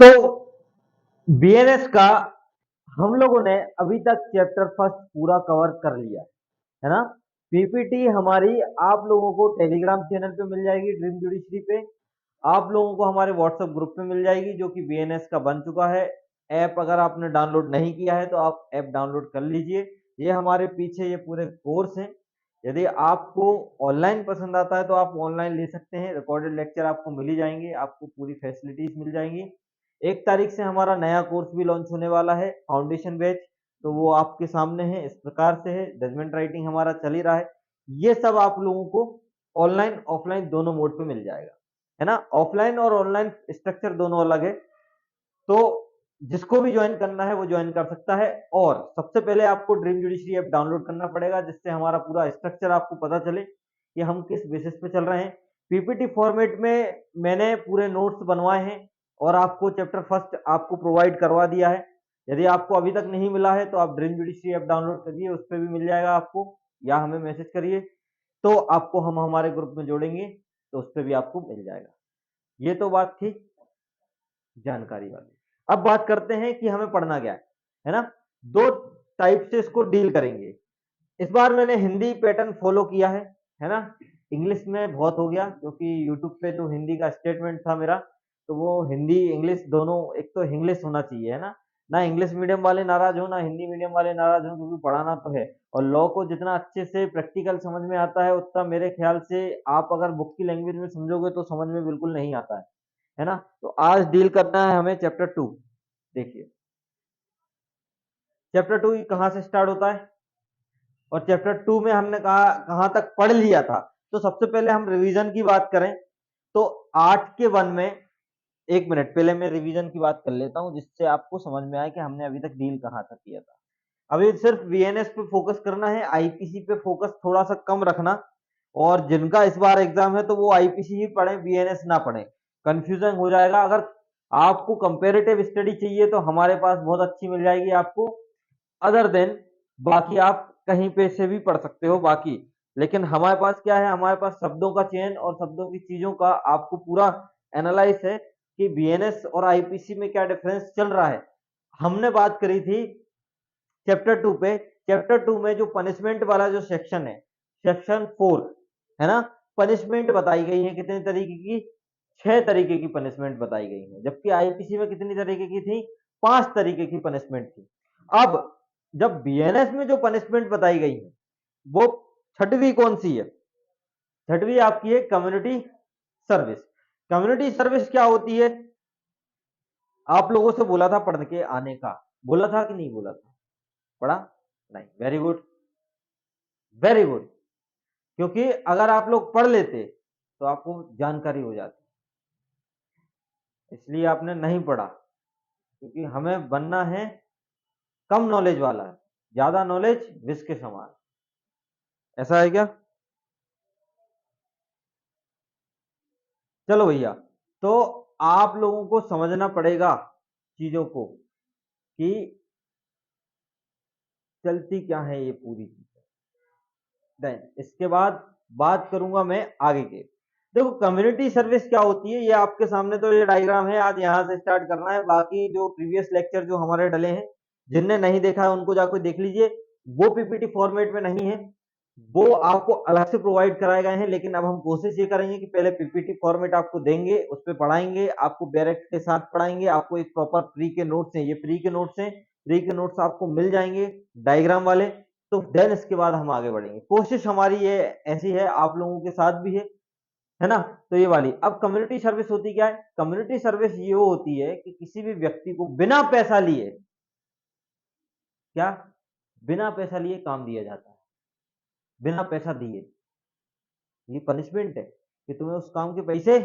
तो बीएनएस का हम लोगों ने अभी तक चैप्टर फर्स्ट पूरा कवर कर लिया है ना। पीपीटी हमारी आप लोगों को टेलीग्राम चैनल पे मिल जाएगी, ड्रीम जुडिशरी पे। आप लोगों को हमारे व्हाट्सएप ग्रुप पे मिल जाएगी, जो कि बीएनएस का बन चुका है। ऐप अगर आपने डाउनलोड नहीं किया है तो आप ऐप डाउनलोड कर लीजिए। ये हमारे पीछे ये पूरे कोर्स हैं। यदि आपको ऑनलाइन पसंद आता है तो आप ऑनलाइन ले सकते हैं। रिकॉर्डेड लेक्चर आपको मिल ही जाएंगे, आपको पूरी फैसिलिटीज मिल जाएंगी। 1 तारीख से हमारा नया कोर्स भी लॉन्च होने वाला है, फाउंडेशन बैच। तो वो आपके सामने है, इस प्रकार से है। जजमेंट राइटिंग हमारा चल ही रहा है। ये सब आप लोगों को ऑनलाइन ऑफलाइन दोनों मोड पे मिल जाएगा, है ना। ऑफलाइन और ऑनलाइन स्ट्रक्चर दोनों अलग है, तो जिसको भी ज्वाइन करना है वो ज्वाइन कर सकता है। और सबसे पहले आपको ड्रीम जुडिशरी ऐप डाउनलोड करना पड़ेगा, जिससे हमारा पूरा स्ट्रक्चर आपको पता चले कि हम किस बेसिस पे चल रहे हैं। पीपीटी फॉर्मेट में मैंने पूरे नोट्स बनवाए हैं और आपको चैप्टर फर्स्ट आपको प्रोवाइड करवा दिया है। यदि आपको अभी तक नहीं मिला है तो आप ड्रीम जुडिशरी ऐप डाउनलोड करिए, उस पर भी मिल जाएगा आपको, या हमें मैसेज करिए तो आपको हम हमारे ग्रुप में जोड़ेंगे, तो उस पर भी आपको मिल जाएगा। ये तो बात थी जानकारी वाली। अब बात करते हैं कि हमें पढ़ना क्या है ना। 2 टाइप से इसको डील करेंगे। इस बार मैंने हिंदी पैटर्न फॉलो किया है ना। इंग्लिश में बहुत हो गया, क्योंकि यूट्यूब पे तो हिंदी का स्टेटमेंट था मेरा, तो वो हिंदी इंग्लिश दोनों, एक तो इंग्लिश होना चाहिए, है ना। ना इंग्लिश मीडियम वाले नाराज हो, ना हिंदी मीडियम वाले नाराज हो, क्योंकि पढ़ाना तो है। और लॉ को जितना अच्छे से प्रैक्टिकल समझ में आता है, उतना मेरे ख्याल से आप अगर बुक की लैंग्वेज में समझोगे तो समझ में बिल्कुल नहीं आता है ना। तो आज डील करना है हमें चैप्टर 2। देखिए, चैप्टर 2 कहां से स्टार्ट होता है और चैप्टर 2 में हमने कहा कहां तक पढ़ लिया था। तो सबसे पहले हम रिवीजन की बात करें तो 8 के 1 में, 1 मिनट पहले मैं रिवीजन की बात कर लेता हूं, जिससे आपको समझ में आए कि हमने अभी तक डील कहां तक किया था। अभी सिर्फ वीएनएस पे फोकस करना है, आईपीसी पे फोकस थोड़ा सा कम रखना। और जिनका इस बार एग्जाम है तो वो आईपीसी ही पढ़े, वीएनएस ना पढ़े, कंफ्यूजन हो जाएगा। अगर आपको कंपेरेटिव स्टडी चाहिए तो हमारे पास बहुत अच्छी मिल जाएगी आपको। अदर देन बाकी आप कहीं पे से भी पढ़ सकते हो बाकी। लेकिन हमारे पास क्या है, हमारे पास शब्दों का चयन और शब्दों की चीजों का आपको पूरा एनालाइज है कि बीएनएस और आईपीसी में क्या डिफरेंस चल रहा है। हमने बात करी थी चैप्टर 2 पे। चैप्टर 2 में जो पनिशमेंट वाला जो सेक्शन है, सेक्शन 4, है ना। पनिशमेंट बताई गई है कितने तरीके की, 6 तरीके की पनिशमेंट बताई गई है, जबकि आईपीसी में कितनी तरीके की थी, 5 तरीके की पनिशमेंट थी। अब जब बीएनएस में जो पनिशमेंट बताई गई है वो छठवीं कौन सी है, छठवीं आपकी है कम्युनिटी सर्विस। कम्युनिटी सर्विस क्या होती है, आप लोगों से बोला था पढ़ के आने का, बोला था कि नहीं बोला था, पढ़ा नहीं, वेरी गुड, वेरी गुड। क्योंकि अगर आप लोग पढ़ लेते तो आपको जानकारी हो जाती, इसलिए आपने नहीं पढ़ा। क्योंकि हमें बनना है कम नॉलेज वाला, ज्यादा नॉलेज विष के समान। ऐसा है क्या? चलो भैया, तो आप लोगों को समझना पड़ेगा चीजों को कि चलती क्या है ये पूरी चीज। देन इसके बाद बात करूंगा मैं आगे के। देखो, कम्युनिटी सर्विस क्या होती है, ये आपके सामने तो ये डायग्राम है, आज यहाँ से स्टार्ट करना है। बाकी जो प्रीवियस लेक्चर जो हमारे डले हैं, जिनने नहीं देखा है उनको जाकर देख लीजिए। वो पीपीटी फॉर्मेट में नहीं है, वो आपको अलग से प्रोवाइड कराए गए हैं। लेकिन अब हम कोशिश ये करेंगे कि पहले पीपीटी फॉर्मेट आपको देंगे, उस पर पढ़ाएंगे, आपको डायरेक्ट के साथ पढ़ाएंगे। आपको एक प्रॉपर प्री के नोट्स हैं, ये प्री के नोट्स हैं, प्री के नोट्स आपको मिल जाएंगे डायग्राम वाले। तो देन इसके बाद हम आगे बढ़ेंगे। कोशिश हमारी ये ऐसी है, आप लोगों के साथ भी है ना। तो ये वाली, अब कम्युनिटी सर्विस होती क्या है, कम्युनिटी सर्विस ये होती है कि किसी भी व्यक्ति को बिना पैसा लिए, क्या, बिना पैसा लिए काम दिया जाता है, बिना पैसा दिए। ये पनिशमेंट है कि तुम्हें उस काम के पैसे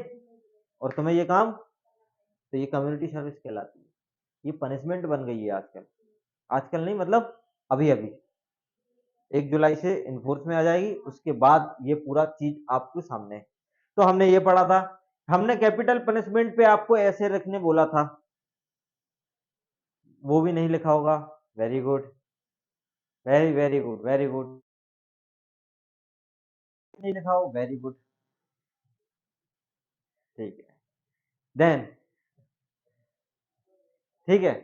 और तुम्हें ये काम, तो ये कम्युनिटी सर्विस कहलाती है। ये पनिशमेंट बन गई है आजकल, आजकल नहीं मतलब अभी अभी 1 जुलाई से इन्फोर्स में आ जाएगी, उसके बाद ये पूरा चीज आपके सामने है। तो हमने ये पढ़ा था, हमने कैपिटल पनिशमेंट पे आपको ऐसे रखने बोला था, वो भी नहीं लिखा होगा, very good, very very good, very good, नहीं लिखा हो, वेरी गुड, ठीक है। देन ठीक है,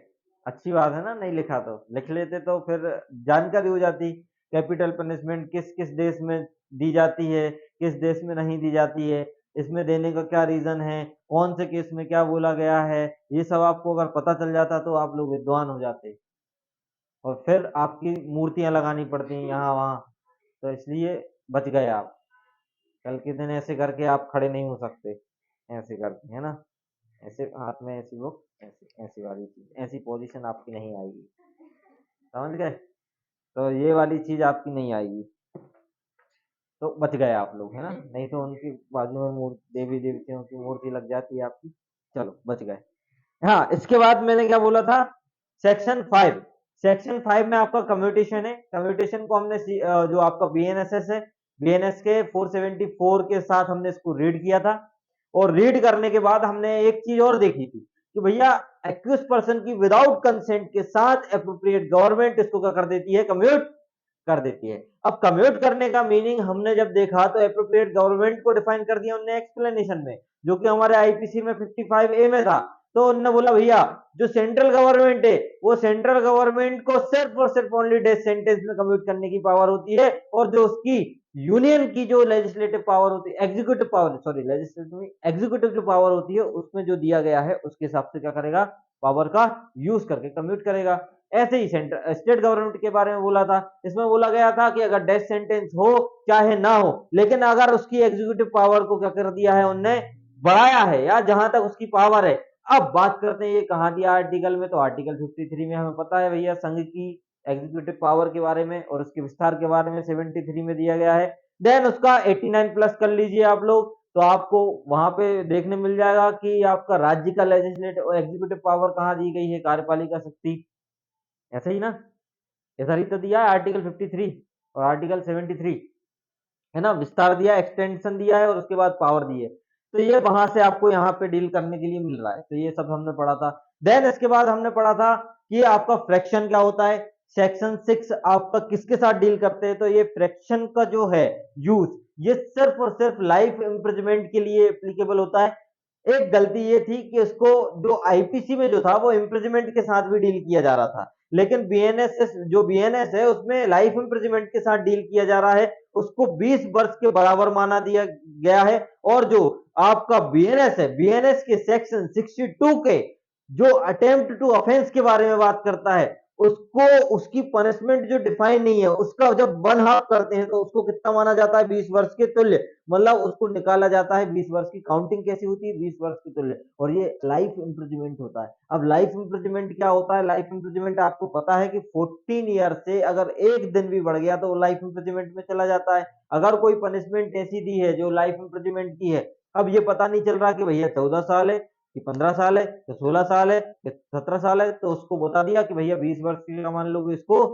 अच्छी बात है ना, नहीं लिखा तो लिख लेते तो फिर जानकारी हो जाती। कैपिटल पनिशमेंट किस किस देश में दी जाती है, किस देश में नहीं दी जाती है, इसमें देने का क्या रीजन है, कौन से केस में क्या बोला गया है, ये सब आपको अगर पता चल जाता तो आप लोग विद्वान हो जाते, और फिर आपकी मूर्तियां लगानी पड़ती हैं यहाँ वहाँ, तो इसलिए बच गए आप। कल के दिन ऐसे करके आप खड़े नहीं हो सकते, ऐसे करके, है ना, ऐसे हाथ में ऐसी बुक, ऐसी ऐसी वाली चीज, ऐसी पोजीशन आपकी नहीं आएगी, समझ गए? तो ये वाली चीज आपकी नहीं आएगी, तो बच गए आप लोग, है ना, नहीं तो उनकी बाजू में देवी देवतियों की मूर्ति लग जाती है आपकी। चलो बच गए। हाँ, इसके बाद मैंने क्या बोला था, सेक्शन 5। सेक्शन 5 में आपका कम्यूटेशन है। कम्यूटेशन को हमने जो आपका बीएनएसएस है, बीएनएस के 474 के साथ हमने इसको रीड किया था, और रीड करने के बाद हमने एक चीज और देखी थी कि भैया एक्यूज पर्सन की विदाउट कंसेंट के साथ एप्रोप्रिएट गवर्नमेंट इसको क्या कर देती है, कम्यूट कर देती है। अब कम्यूट करने का मीनिंग हमने जब देखा तो एप्रोप्रिएट गवर्नमेंट को डिफाइन कर दिया उन्होंने एक्सप्लेनेशन में, जो कि हमारे आईपीसी में 55A में था। तो उन्होंने बोला भैया जो सेंट्रल गवर्नमेंट है वो सेंट्रल गवर्नमेंट को सिर्फ और सिर्फ ओनली डेथ सेंटेंस में कम्यूट करने की पावर होती है, और जो उसकी यूनियन की जो लेजिस्लेटिव पावर होती है, executive power, sorry legislative, executive जो पावर होती है उसमें जो दिया गया है उसके हिसाब से क्या करेगा, पावर का यूज करके कम्यूट करेगा। ऐसे ही सेंटर स्टेट गवर्नमेंट के बारे में बोला था, इसमें बोला गया था कि अगर डेथ सेंटेंस हो चाहे ना हो, लेकिन अगर उसकी एग्जीक्यूटिव पावर को क्या कर दिया है उनने, बढ़ाया है, या जहां तक उसकी पावर है। अब बात करते हैं ये कहां दिया आर्टिकल में, तो आर्टिकल 53 में हमें पता है भैया संघ की एग्जीक्यूटिव पावर के बारे में और उसके विस्तार के बारे में 73 में दिया गया है। देन उसका 89 प्लस कर लीजिए आप लोग, तो आपको वहां पे देखने मिल जाएगा कि आपका राज्य का लेजिस्लेटिव और एग्जीक्यूटिव पावर कहाँ दी गई है, कार्यपालिका शक्ति, ऐसे ही ना, ऐसा ही तो दिया है आर्टिकल 53 और आर्टिकल 73, है ना, विस्तार दिया, एक्सटेंशन दिया है और उसके बाद पावर दी है। तो ये वहां से आपको यहाँ पे डील करने के लिए मिल रहा है, तो ये सब हमने पढ़ा था। देन इसके बाद हमने पढ़ा था कि आपका फ्रैक्शन क्या होता है। सेक्शन 6 आपका किसके साथ डील करते हैं, तो ये फ्रैक्शन का जो है यूज, ये सिर्फ और सिर्फ लाइफ इम्प्रिजमेंट के लिए एप्लीकेबल होता है। एक गलती ये थी कि उसको जो आईपीसी में जो था वो इम्प्रिजमेंट के साथ भी डील किया जा रहा था, लेकिन बीएनएस जो बीएनएस है उसमें लाइफ इम्प्रिजमेंट के साथ डील किया जा रहा है, उसको 20 वर्ष के बराबर माना दिया गया है। और जो आपका बीएनएस है, बीएनएस के सेक्शन 62 के जो अटेम्प्ट टू ऑफेंस के बारे में बात करता है, उसको उसकी पनिशमेंट जो डिफाइन नहीं है, उसका जब वन हाफ करते हैं तो उसको कितना माना जाता है, 20 वर्ष के तुल्य, मतलब उसको निकाला जाता है 20 वर्ष की काउंटिंग कैसी होती है, 20 वर्ष के तुल्य, और ये लाइफ इम्प्रिजमेंट होता है। अब लाइफ इम्प्रिजमेंट क्या होता है, लाइफ इम्प्रिजमेंट आपको पता है कि 14 ईयर से अगर एक दिन भी बढ़ गया तो वो लाइफ इम्प्रिजमेंट में चला जाता है। अगर कोई पनिशमेंट ऐसी दी है जो लाइफ इम्प्रिजमेंट की है, अब ये पता नहीं चल रहा कि भैया 14 साल है कि 15 साल है कि 16 साल है कि 17 साल है, तो उसको बता दिया कि भैया 20 वर्ष की मान लोगे, इसको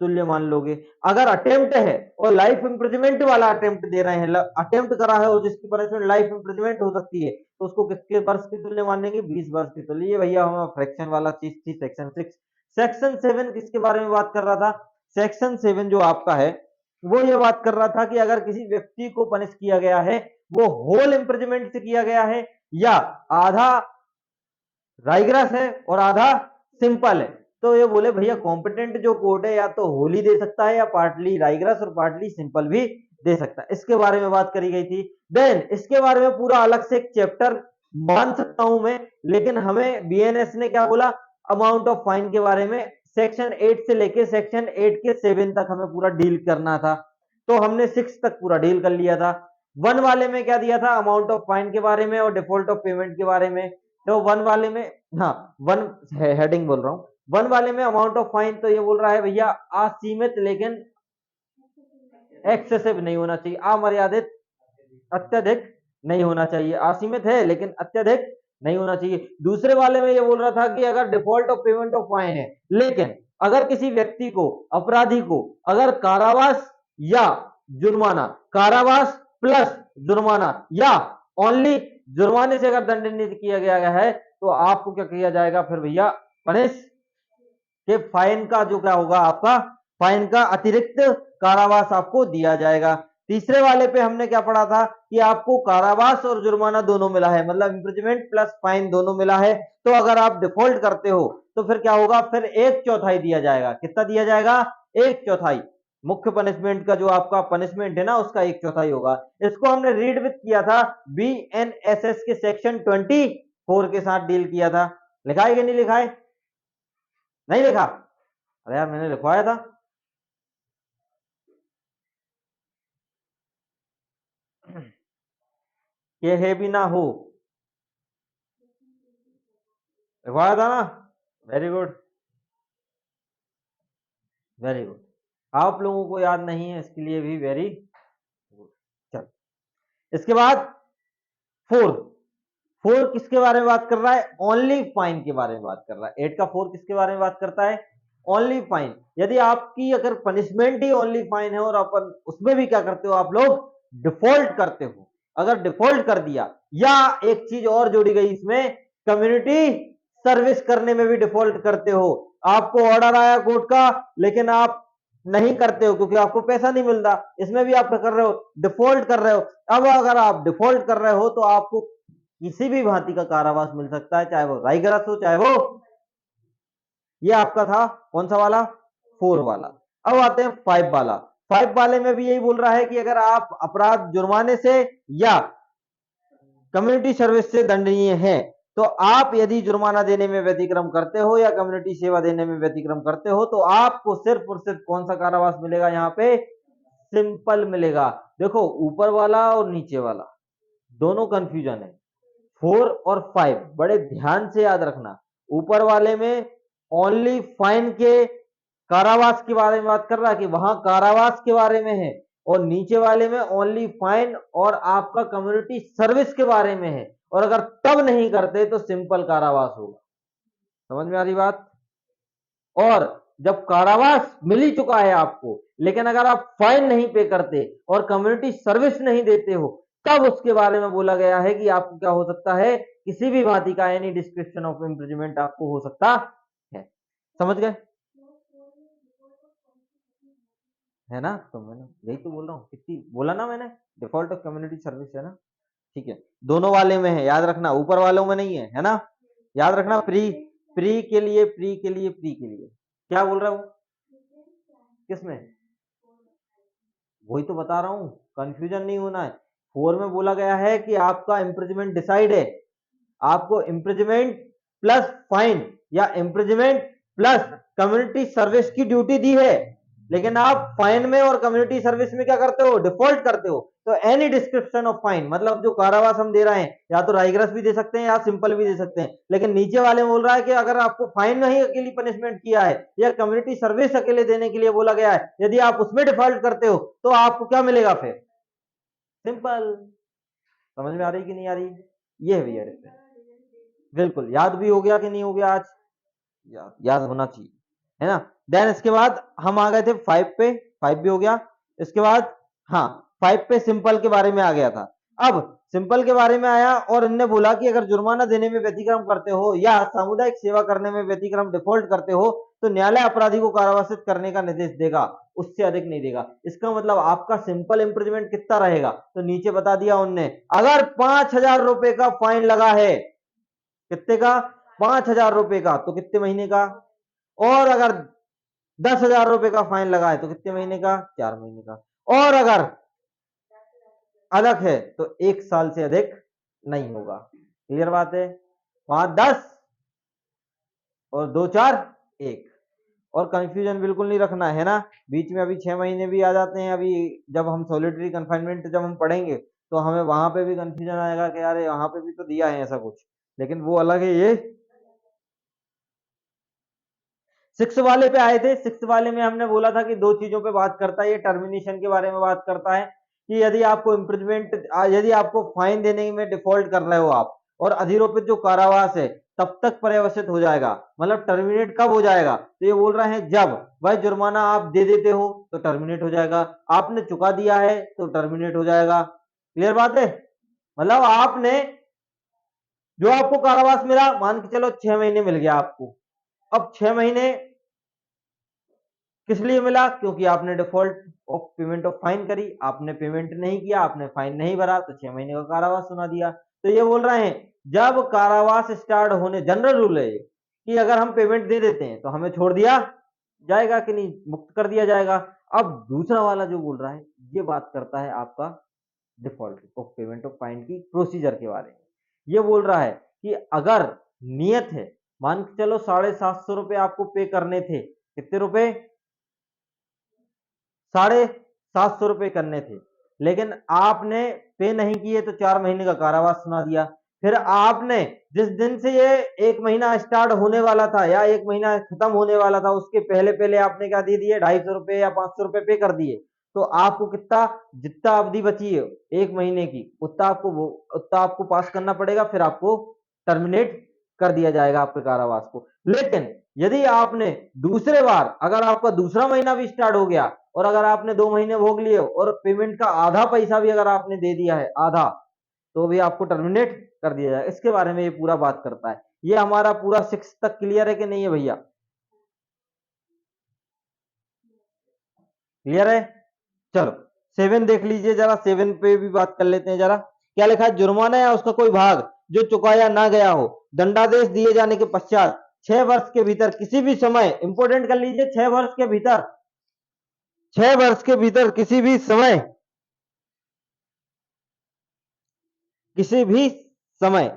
तुल्य मान लोगे। अगर अटेम्प्ट है और लाइफ इम्प्रिजमेंट वाला अटेम्प्ट दे रहे हैं, अटेम्प्ट करा है और जिसकी पनिशमेंट लाइफ इम्प्रिजमेंट हो सकती है, तो उसको किसके वर्ष के तुल्य मानेंगे, 20 वर्ष के तुल्य। ये भैया हमारा फ्रैक्शन वाला चीज थी सेक्शन 6। सेक्शन 7 किसके बारे में बात कर रहा था, सेक्शन 7 जो आपका है वो ये बात कर रहा था कि अगर किसी व्यक्ति को पनिश किया गया है, वो होल इम्प्रिजमेंट से किया गया है या आधा राइग्रस है और आधा सिंपल है, तो ये बोले भैया कॉम्पिटेंट जो कोर्ट है या तो होली दे सकता है या पार्टली राइग्रस और पार्टली सिंपल भी दे सकता है। इसके बारे में बात करी गई थी। देन इसके बारे में पूरा अलग से एक चैप्टर मान सकता हूं मैं, लेकिन हमें बीएनएस ने क्या बोला, अमाउंट ऑफ फाइन के बारे में सेक्शन 8 से लेके सेक्शन 8 के 7 तक हमें पूरा डील करना था, तो हमने 6 तक पूरा डील कर लिया था। 1 वाले में क्या दिया था, अमाउंट ऑफ फाइन के बारे में और डिफॉल्ट ऑफ पेमेंट के बारे में। तो 1 वाले में, हाँ 1 हेडिंग बोल रहा हूँ, 1 वाले में अमाउंट ऑफ फाइन तो ये बोल रहा है भैया असीमित लेकिन एक्सेसिव नहीं होना चाहिए, अमर्यादित, अत्यधिक नहीं होना चाहिए, असीमित है लेकिन अत्यधिक नहीं होना चाहिए। दूसरे वाले में ये बोल रहा था कि अगर default of payment of fine है, लेकिन अगर किसी व्यक्ति को, अपराधी को अगर कारावास या जुर्माना, कारावास प्लस जुर्माना या ओनली जुर्माने से अगर दंडित किया गया है, तो आपको क्या किया जाएगा फिर भैया, पनिश के फाइन का जो क्या होगा आपका, फाइन का अतिरिक्त कारावास आपको दिया जाएगा। तीसरे वाले पे हमने क्या पढ़ा था, कि आपको कारावास और जुर्माना दोनों मिला है, मतलब इम्प्रिजमेंट प्लस फाइन दोनों मिला है, तो अगर आप डिफॉल्ट करते हो तो फिर क्या होगा, फिर 1/4 दिया जाएगा। कितना दिया जाएगा? 1/4। मुख्य पनिशमेंट का जो आपका पनिशमेंट है ना, उसका 1/4 होगा। इसको हमने रीड विद किया था BNSS के सेक्शन 24 के साथ डील किया था। लिखा है कि नहीं लिखा है? नहीं लिखा? अरे यार मैंने लिखवाया था। ये है भी ना हो, लिखवाया था ना? Very good, very good. आप लोगों को याद नहीं है, इसके लिए भी वेरी गुड। चल, इसके बाद फोर। फोर किसके बारे में बात कर रहा है? ओनली फाइन के बारे में बात कर रहा है। 8 का 4 किसके बारे में बात करता है? Only fine. यदि आपकी अगर पनिशमेंट ही ओनली फाइन है और अपन उसमें भी क्या करते हो आप लोग? डिफॉल्ट करते हो। अगर डिफॉल्ट कर दिया, या एक चीज और जोड़ी गई इसमें, कम्युनिटी सर्विस करने में भी डिफॉल्ट करते हो। आपको ऑर्डर आया कोर्ट का, लेकिन आप नहीं करते हो क्योंकि आपको पैसा नहीं मिलता, इसमें भी आप क्या कर रहे हो? डिफॉल्ट कर रहे हो। अब अगर आप डिफॉल्ट कर रहे हो तो आपको किसी भी भांति का कारावास मिल सकता है, चाहे वो रायगरस हो, चाहे वो, ये आपका था कौन सा वाला? 4 वाला। अब आते हैं 5 वाला। 5 वाले में भी यही बोल रहा है कि अगर आप अपराध जुर्माने से या कम्युनिटी सर्विस से दंडनीय है, तो आप यदि जुर्माना देने में व्यतिक्रम करते हो या कम्युनिटी सेवा देने में व्यतिक्रम करते हो, तो आपको सिर्फ और सिर्फ कौन सा कारावास मिलेगा? यहाँ पे सिंपल मिलेगा। देखो, ऊपर वाला और नीचे वाला दोनों कंफ्यूजन है। 4 और 5 बड़े ध्यान से याद रखना। ऊपर वाले में ओनली फाइन के कारावास के बारे में बात कर रहा है कि वहां कारावास के बारे में है, और नीचे वाले में ओनली फाइन और आपका कम्युनिटी सर्विस के बारे में है। और अगर तब नहीं करते तो सिंपल कारावास होगा। समझ में आ रही बात? और जब कारावास मिल ही चुका है आपको, लेकिन अगर आप फाइन नहीं पे करते और कम्युनिटी सर्विस नहीं देते हो, तब उसके बारे में बोला गया है कि आपको क्या हो सकता है? किसी भी भांति का एनी डिस्क्रिप्शन ऑफ इम्प्रिजमेंट आपको हो सकता है। समझ गए? है ना? तो मैंने यही तो बोल रहा हूँ, कितनी बोला ना मैंने, डिफॉल्ट ऑफ कम्युनिटी सर्विस है ना। ठीक है, दोनों वाले में है, याद रखना, ऊपर वालों में नहीं है ना? याद रखना, प्री प्री के लिए, प्री के लिए, प्री के लिए क्या बोल रहा हूँ? किसमें? वही तो बता रहा हूँ, कंफ्यूजन नहीं होना है। 4 में बोला गया है कि आपका इम्प्रिजमेंट डिसाइड है, आपको इम्प्रिजमेंट प्लस फाइन या इम्प्रिजमेंट प्लस कम्युनिटी सर्विस की ड्यूटी दी है, लेकिन आप फाइन में और कम्युनिटी सर्विस में क्या करते हो? डिफॉल्ट करते हो। तो एनी डिस्क्रिप्शन ऑफ फाइन, मतलब जो कारावास हम दे रहे हैं, या तो राइग्रस भी दे सकते हैं या सिंपल भी दे सकते हैं, लेकिन नीचे वाले में बोल रहा है कि अगर आपको फाइन नहीं अकेली पनिशमेंट किया है या कम्युनिटी सर्विस अकेले देने के लिए बोला गया है, यदि आप उसमें डिफॉल्ट करते हो तो आपको क्या मिलेगा? फिर सिंपल। समझ में आ रही कि नहीं आ रही? ये है भैया डिफरेंस। बिल्कुल, याद भी हो गया कि नहीं हो गया आज? याद होना चाहिए, है ना? देन इसके बाद हम आ गए थे 5 पे, 5 भी हो गया। इसके बाद हाँ, 5 पे सिंपल के बारे में आ गया था। अब सिंपल के बारे में आया और इनने बोला कि अगर जुर्माना देने में व्यतिक्रम करते हो या सामुदायिक सेवा करने में व्यतिक्रम डिफॉल्ट करते हो, तो न्यायालय अपराधी को कारावासित करने का निर्देश देगा, उससे अधिक नहीं देगा। इसका मतलब आपका सिंपल इम्प्रिजमेंट कितना रहेगा? तो नीचे बता दिया उनने, अगर 5,000 रुपए का फाइन लगा है, कितने का? 5,000 रुपए का, तो कितने महीने का? और अगर 10,000 रुपए का फाइन लगा है तो कितने महीने का? 4 महीने का। और अगर अलग है तो 1 साल से अधिक नहीं होगा। क्लियर बात है? 5 10 और 2 4 1। और कंफ्यूजन बिल्कुल नहीं रखना है ना। बीच में अभी 6 महीने भी आ जाते हैं। अभी जब हम सॉलिटरी कन्फाइनमेंट जब हम पढ़ेंगे तो हमें वहां पे भी कंफ्यूजन आएगा कि यार वहां पे भी तो दिया है ऐसा कुछ, लेकिन वो अलग है। ये 6 वाले पे आए थे। 6 वाले में हमने बोला था कि दो चीजों पे बात करता है, ये टर्मिनेशन के बारे में बात करता है कि यदि आपको इम्प्रिजमेंट, यदि आपको फाइन देने में डिफॉल्ट कर रहे हो आप, और अधिरोपित जो कारावास है तब तक पर्यवसित हो जाएगा, मतलब टर्मिनेट कब हो जाएगा? तो ये बोल रहे हैं जब वह जुर्माना आप दे देते हो तो टर्मिनेट हो जाएगा, आपने चुका दिया है तो टर्मिनेट हो जाएगा। क्लियर बात है? मतलब आपने जो आपको कारावास मिला, मान के चलो 6 महीने मिल गया आपको, अब 6 महीने किस लिए मिला? क्योंकि आपने default of payment of fine करी, आपने पेमेंट नहीं किया, आपने फाइन नहीं भरा, तो 6 महीने का कारावास सुना दिया। तो ये बोल रहे हैं जब कारावास स्टार्ट होने, जनरल रूल है कि अगर हम पेमेंट दे देते हैं तो हमें छोड़ दिया जाएगा कि नहीं, मुक्त कर दिया जाएगा। अब दूसरा वाला जो बोल रहा है ये बात करता है आपका default of payment of fine की प्रोसीजर के बारे में। ये बोल रहा है कि अगर नियत है, मान के चलो 750 रुपए आपको पे करने थे, कितने रुपए? 750 रुपए करने थे, लेकिन आपने पे नहीं किए तो 4 महीने का कारावास सुना दिया। फिर आपने जिस दिन से ये 1 महीना स्टार्ट होने वाला था या 1 महीना खत्म होने वाला था उसके पहले पहले आपने क्या दे दिए, 250 रुपए या 500 रुपए पे कर दिए, तो आपको कितना, जितना अवधि बची है 1 महीने की, उतना आपको पास करना पड़ेगा, फिर आपको टर्मिनेट कर दिया जाएगा आपके कारावास को। लेकिन यदि आपने दूसरे बार, अगर आपका दूसरा महीना भी स्टार्ट हो गया और अगर आपने 2 महीने भोग लिए और पेमेंट का आधा पैसा भी अगर आपने दे दिया है, आधा, तो भी आपको टर्मिनेट कर दिया जाएगा। इसके बारे में ये पूरा बात करता है। ये हमारा पूरा 6 तक क्लियर है कि नहीं है भैया? क्लियर है? चलो 7 देख लीजिए जरा, 7 पे भी बात कर लेते हैं जरा। क्या लिखा है? जुर्माना या उसका कोई भाग जो चुकाया ना गया हो, दंडादेश दिए जाने के पश्चात 6 वर्ष के भीतर किसी भी समय, इंपोर्टेंट कर लीजिए, 6 वर्ष के भीतर, 6 वर्ष के भीतर किसी भी समय, किसी भी समय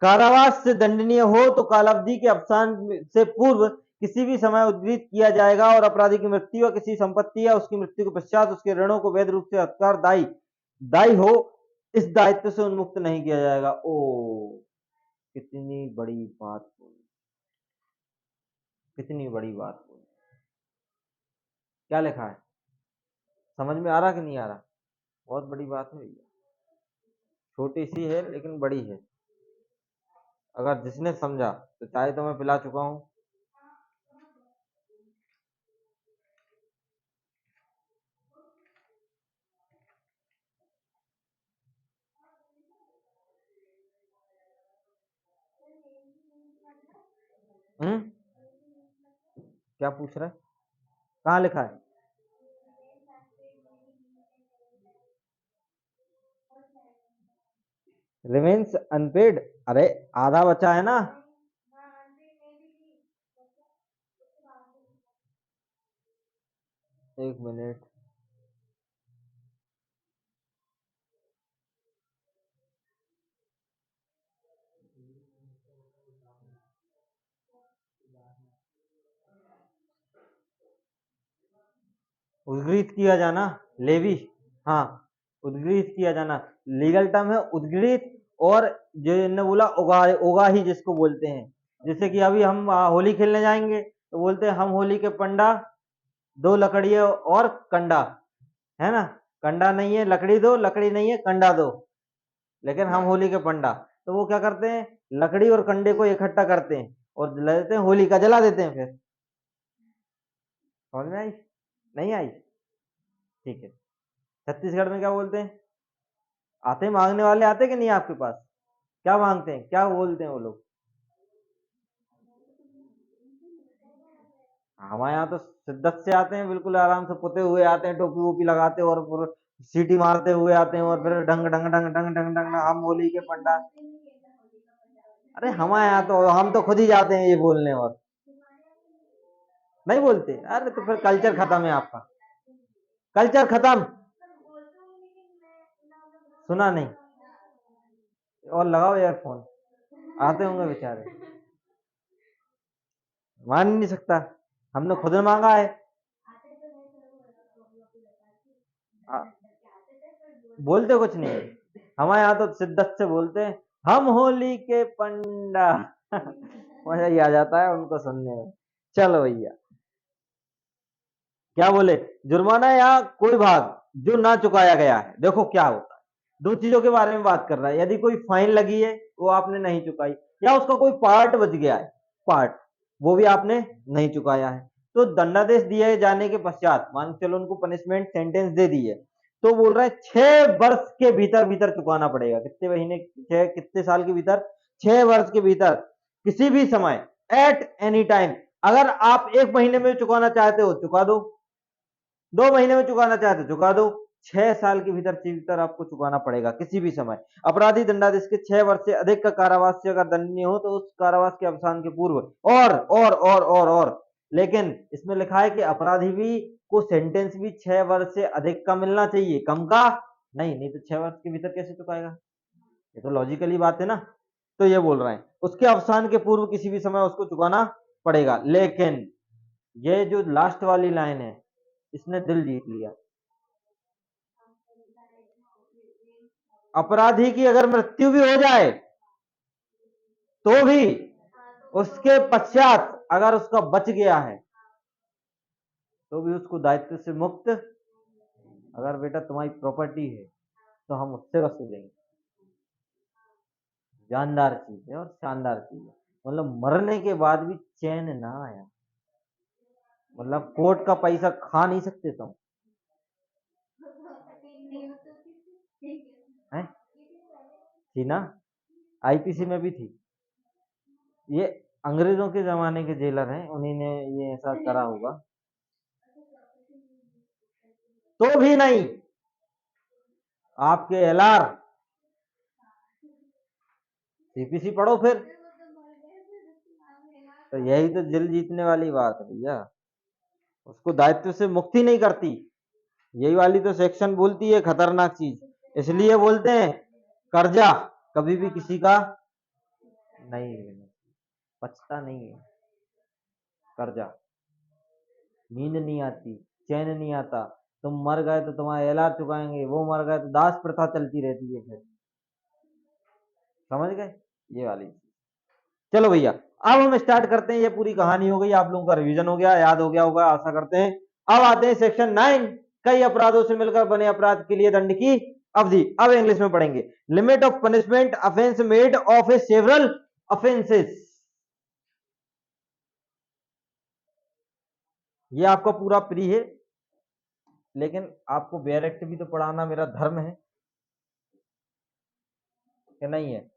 कारावास से दंडनीय हो तो कालावधि के अवसान से पूर्व किसी भी समय उद्धृत किया जाएगा और अपराधी की मृत्यु या किसी संपत्ति या उसकी मृत्यु के पश्चात उसके ऋणों को वैध रूप से हकदार दायी दायी हो, इस दायित्व से उन्मुक्त नहीं किया जाएगा। ओ, कितनी बड़ी बात बोली, कितनी बड़ी बात बोली। क्या लिखा है? समझ में आ रहा कि नहीं आ रहा? बहुत बड़ी बात है भैया, छोटी सी है लेकिन बड़ी है। अगर जिसने समझा तो चाय तो मैं पिला चुका हूं। क्या पूछ रहा है? कहाँ लिखा है? रिमेन्स अनपेड, अरे आधा बचा है ना। एक मिनट, उद्गृहित किया जाना, लेवी, हाँ, उद्गृहित किया जाना लीगल टर्म है, उद्गृहित। और जो इन्होंने बोला उगा, उगा ही जिसको बोलते हैं, जैसे कि अभी हम होली खेलने जाएंगे तो बोलते हैं हम होली के पंडा, 2 लकड़ी और कंडा, है ना? कंडा नहीं है लकड़ी दो, लकड़ी नहीं है कंडा दो, लेकिन हम होली के पंडा। तो वो क्या करते हैं, लकड़ी और कंडे को इकट्ठा करते हैं और जला देते हैं, होली का जला देते हैं। फिर समझ में आई? नहीं आई? ठीक है। छत्तीसगढ़ में क्या बोलते हैं? आते हैं मांगने वाले, आते कि नहीं आपके पास? क्या मांगते हैं, क्या बोलते हैं वो लोग? हमारे यहाँ तो शिद्दत से आते हैं, बिल्कुल आराम से पुते हुए आते हैं, टोपी वोपी लगाते हैं और सीटी मारते हुए आते हैं और फिर ढंग ढंग ढंग ढंग ढंग ढंग हम होली के पंडा। अरे हमारे यहाँ तो हम तो खुद ही जाते हैं ये बोलने, और नहीं बोलते। अरे तो फिर कल्चर खत्म है आपका, कल्चर खत्म। सुना नहीं? और लगाओ ईयरफोन, आते होंगे बेचारे, मान नहीं सकता, हमने खुद मांगा है। आ, बोलते कुछ नहीं, हमारे यहाँ तो शिद्दत से बोलते हैं हम होली के पंडा। मजा ही आ जाता है उनको सुनने में। चलो भैया, क्या बोले? जुर्माना या कोई भाग जो ना चुकाया गया है। देखो क्या होता है, दो चीजों के बारे में बात कर रहा है। यदि कोई फाइन लगी है वो आपने नहीं चुकाई, या उसका कोई पार्ट बच गया है, पार्ट, वो भी आपने नहीं चुकाया है, तो दंडादेश दिए जाने के पश्चात, मान चलो उनको पनिशमेंट सेंटेंस दे दी है, तो बोल रहा है 6 वर्ष के भीतर भीतर चुकाना पड़ेगा। कितने महीने, 6 कितने साल के भीतर? 6 वर्ष के भीतर किसी भी समय एट एनी टाइम, अगर आप 1 महीने में चुकाना चाहते हो चुका दो, 2 महीने में चुकाना चाहते हो चुका दो, 6 साल के भीतर आपको चुकाना पड़ेगा किसी भी समय। अपराधी दंडादेश के 6 वर्ष से अधिक का कारावास से अगर दंडनीय हो तो उस कारावास के अवसान के पूर्व और लेकिन इसमें लिखा है कि अपराधी भी को सेंटेंस भी 6 वर्ष से अधिक का मिलना चाहिए, कम का नहीं तो 6 वर्ष के भीतर कैसे चुकाएगा? ये तो लॉजिकली बात है ना। तो ये बोल रहे हैं उसके अवसान के पूर्व किसी भी समय उसको चुकाना पड़ेगा। लेकिन ये जो लास्ट वाली लाइन है इसने दिल जीत लिया। अपराधी की अगर मृत्यु भी हो जाए तो भी उसके पश्चात अगर उसका बच गया है तो भी उसको दायित्व से मुक्त, अगर बेटा तुम्हारी प्रॉपर्टी है तो हम उससे वसूलेंगे। जानदार चीज है और शानदार चीज है, मतलब मरने के बाद भी चैन ना आया, मतलब कोर्ट का पैसा खा नहीं सकते तुम हैं? थी ना, आईपीसी में भी थी। ये अंग्रेजों के जमाने के जेलर हैं, उन्हीं ने ये ऐसा करा होगा। तो भी नहीं, आपके एलआर सीपीसी पढ़ो फिर। तो यही तो दिल जीतने वाली बात है भैया, उसको दायित्व से मुक्ति नहीं करती। यही वाली तो सेक्शन बोलती है खतरनाक चीज, इसलिए बोलते हैं कर्जा कभी भी किसी का नहीं लेना, बचता नहीं है कर्जा। नींद नहीं आती, चैन नहीं आता, तुम मर गए तो तुम्हारे एलआर चुकाएंगे, वो मर गए तो दास प्रथा चलती रहती है, फिर समझ गए ये वाली। चलो भैया अब हम स्टार्ट करते हैं, ये पूरी कहानी हो गई, आप लोगों का रिवीजन हो गया, याद हो गया होगा आशा करते हैं। अब आते हैं सेक्शन 9, कई अपराधों से मिलकर बने अपराध के लिए दंड की अवधि। अब इंग्लिश में पढ़ेंगे, limit of punishment offence made of A several offences. ये आपका पूरा प्री है, लेकिन आपको बेयर एक्ट भी तो पढ़ाना मेरा धर्म है कि नहीं है?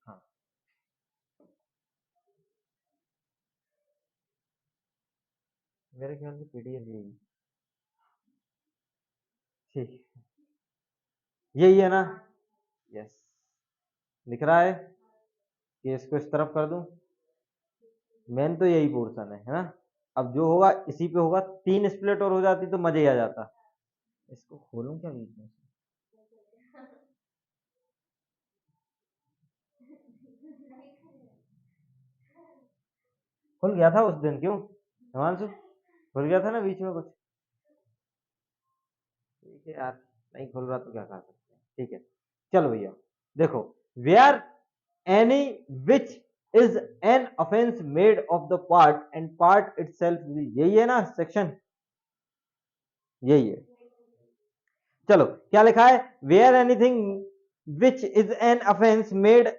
हाँ मेरे ख्याल से पीडीएफ ठीक यही है ना? यस, लिख रहा है कि इसको इस तरफ कर दूं, मेन तो यही पोर्शन है ना। अब जो होगा इसी पे होगा, 3 स्प्लिट और हो जाती तो मजा ही आ जाता। इसको खोलूं क्या बीच में? खुल गया था उस दिन, क्यों हिमांशु? खुल गया था ना बीच में कुछ। ठीक है यार, नहीं खुल रहा तो क्या कर सकते हैं, ठीक है। चलो भैया देखो, where any which is an offence made of the part and part itself, यही है ना सेक्शन, यही है। चलो क्या लिखा है, wear anything which is an offence made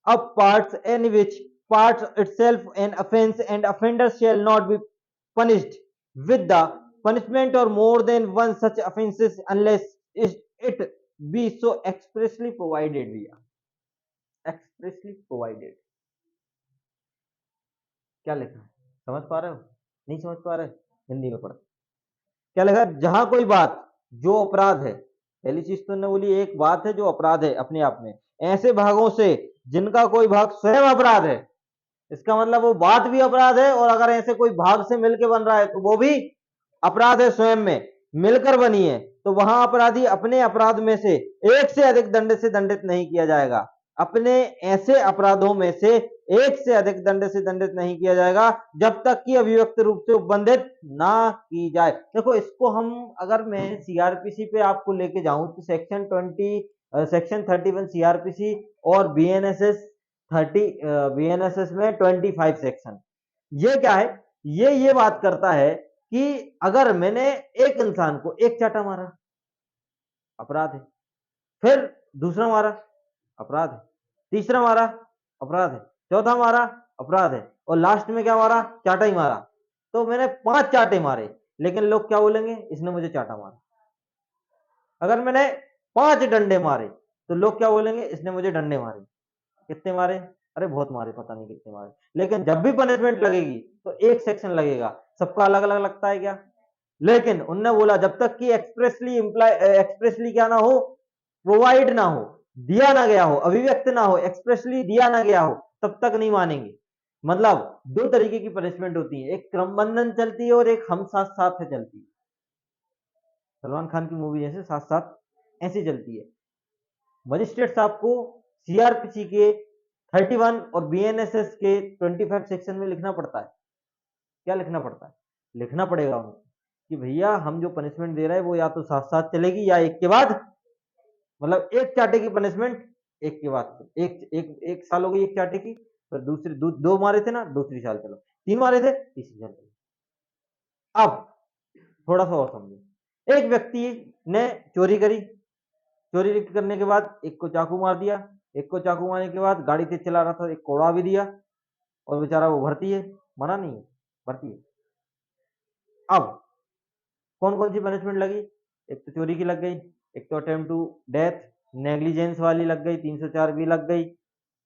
of parts in which parts itself an offense and offender shall not be punished with the punishment or more than one such offenses unless it be so expressly provided, via expressly provided। क्या लिखा है, समझ पा रहे हो? नहीं समझ पा रहे? हिंदी में पढ़ो क्या लिखा है। जहां कोई बात जो अपराध है, पहली चीज तो ने बोली एक बात है जो अपराध है अपने आप में, ऐसे भागों से जिनका कोई भाग स्वयं अपराध है, इसका मतलब वो बात भी अपराध है, और अगर ऐसे कोई भाग से मिलकर बन रहा है तो वो भी अपराध है, स्वयं में मिलकर बनी है, तो वहां अपराधी अपने अपराध में से एक से अधिक दंड से दंडित नहीं किया जाएगा। अपने ऐसे अपराधों में से एक से अधिक दंड से दंडित नहीं किया जाएगा जब तक कि अभिव्यक्त रूप से उपबंधित ना की जाए। देखो इसको हम, अगर मैं सीआरपीसी पे आपको लेके जाऊं तो सेक्शन 31 सीआरपीसी और बीएनएसएस 30 बीएनएसएस में 25 सेक्शन, ये क्या है, ये बात करता है कि अगर मैंने एक इंसान को एक चाटा मारा, अपराध है, फिर दूसरा मारा, अपराध है, तीसरा मारा, अपराध है, चौथा मारा, अपराध है, और लास्ट में क्या मारा, चाटा ही मारा, तो मैंने 5 चाटे मारे, लेकिन लोग क्या बोलेंगे, इसने मुझे चाटा मारा। अगर मैंने 5 डंडे मारे तो लोग क्या बोलेंगे, इसने मुझे डंडे मारे। कितने मारे? अरे बहुत मारे, पता नहीं कितने मारे। लेकिन जब भी पनिशमेंट लगेगी तो एक सेक्शन लगेगा, सबका अलग अलग लगता है क्या? लेकिन उनने बोला जब तक कि एक्सप्रेसली क्या ना हो, प्रोवाइड ना हो, दिया ना गया हो, अभिव्यक्त ना हो, एक्सप्रेसली दिया ना गया हो, तब तक नहीं मानेंगे। मतलब दो तरीके की पनिशमेंट होती है, एक क्रमबंधन चलती है और एक हम साथ साथ है चलती है। सलमान खान की मूवी जैसे साथ साथ ऐसी चलती है। मजिस्ट्रेट साहब को सीआरपीसी के 31 और बीएनएसएस के 25 सेक्शन में लिखना पड़ता है। क्या लिखना पड़ता है? लिखना पड़ेगा उनको कि भैया हम जो पनिशमेंट दे रहे हैं वो या तो साथ साथ चलेगी या एक के बाद, मतलब एक चाटे की पनिशमेंट एक के बाद, एक साल हो गई एक चाटे की, फिर दूसरी दो मारे थे ना, दूसरी साल चलो, तीन मारे थे तीसरी साल चलो। अब थोड़ा सा और समझो, एक व्यक्ति ने चोरी करी, चोरी करने के बाद एक को चाकू मार दिया, एक को चाकू मारने के बाद गाड़ी तेज चला रहा था, एक कोड़ा भी दिया, और बेचारा वो भर्ती है, मना नहीं है, भर्ती है। अब कौन कौन सी पनिशमेंट लगी? एक तो चोरी की लग गई, एक तो अटेम्प्ट टू डेथ, नेग्लिजेंस वाली लग गई, 304 भी लग गई,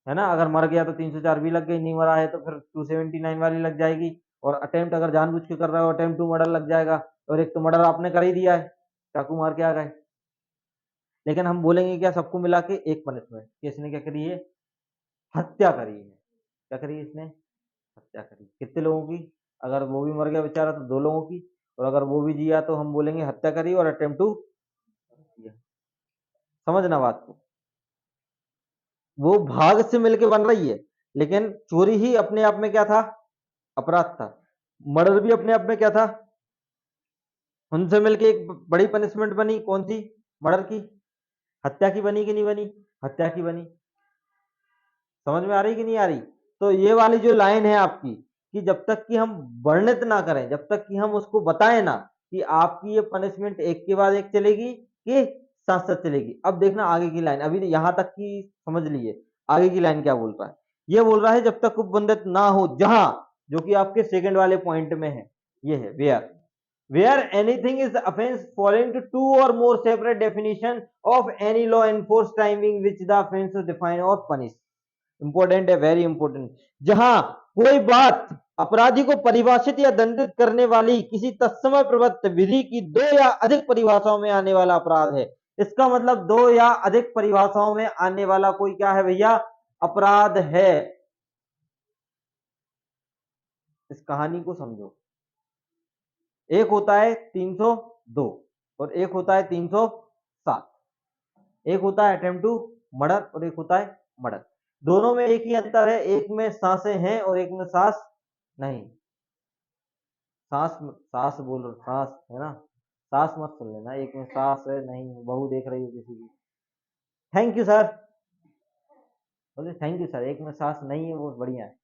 है ना? अगर मर गया तो 304 भी लग गई, नहीं मरा है तो फिर 279 वाली लग जाएगी, और अटेम्प्ट अगर जानबूझ के कर रहा हो अटेम्प्ट टू मर्डर लग जाएगा, और एक तो मर्डर आपने कर ही दिया है, चाकू मार के आ गए। लेकिन हम बोलेंगे क्या सबको मिला के एक पनिशमेंट कि इसने क्या करी है? हत्या करी है। क्या करी इसने? हत्या करी। कितने लोगों की? अगर वो भी मर गया बेचारा तो दो लोगों की, और अगर वो भी जिया तो हम बोलेंगे हत्या करी और अटेम्प्ट टू किया। समझना बात को, वो भाग से मिलके बन रही है, लेकिन चोरी ही अपने आप में क्या था? अपराध था। मर्डर भी अपने आप में क्या था? उनसे मिलके एक बड़ी पनिशमेंट बनी, कौन सी? मर्डर की। हत्या की बनी कि नहीं बनी? हत्या की बनी। समझ में आ रही कि नहीं आ रही? तो ये वाली जो लाइन है आपकी, कि जब तक कि हम वर्णित ना करें, जब तक कि हम उसको बताएं ना कि आपकी ये पनिशमेंट एक के बाद एक चलेगी कि साथ साथ चलेगी। अब देखना आगे की लाइन, अभी यहां तक की समझ लीजिए, आगे की लाइन क्या बोल रहा है? ये बोल रहा है जब तक उपबंधित ना हो, जहां, जो कि आपके सेकंड वाले पॉइंट में है, ये है where, where anything is offense falling to two or more separate definition of any law enforced timing which the offense is defined or punished। Important है, वेरी इंपॉर्टेंट। जहां कोई बात अपराधी को परिभाषित या दंडित करने वाली किसी तत्समय प्रवृत्त विधि की दो या अधिक परिभाषाओं में आने वाला अपराध है। इसका मतलब दो या अधिक परिभाषाओं में आने वाला कोई क्या है भैया? अपराध है। इस कहानी को समझो, एक होता है 302 और एक होता है 307। एक होता है अटेम्प्ट टू मर्डर और एक होता है मर्डर। दोनों में एक ही अंतर है, एक में सांसें हैं और एक में सांस नहीं। सांस, सांस बोल रहा, सांस है ना, सांस मत सुन लेना, एक में सांस है नहीं, बहू देख रही हो किसी की। थैंक यू सर, बोले थैंक यू सर, एक में सांस नहीं है, वो बढ़िया है।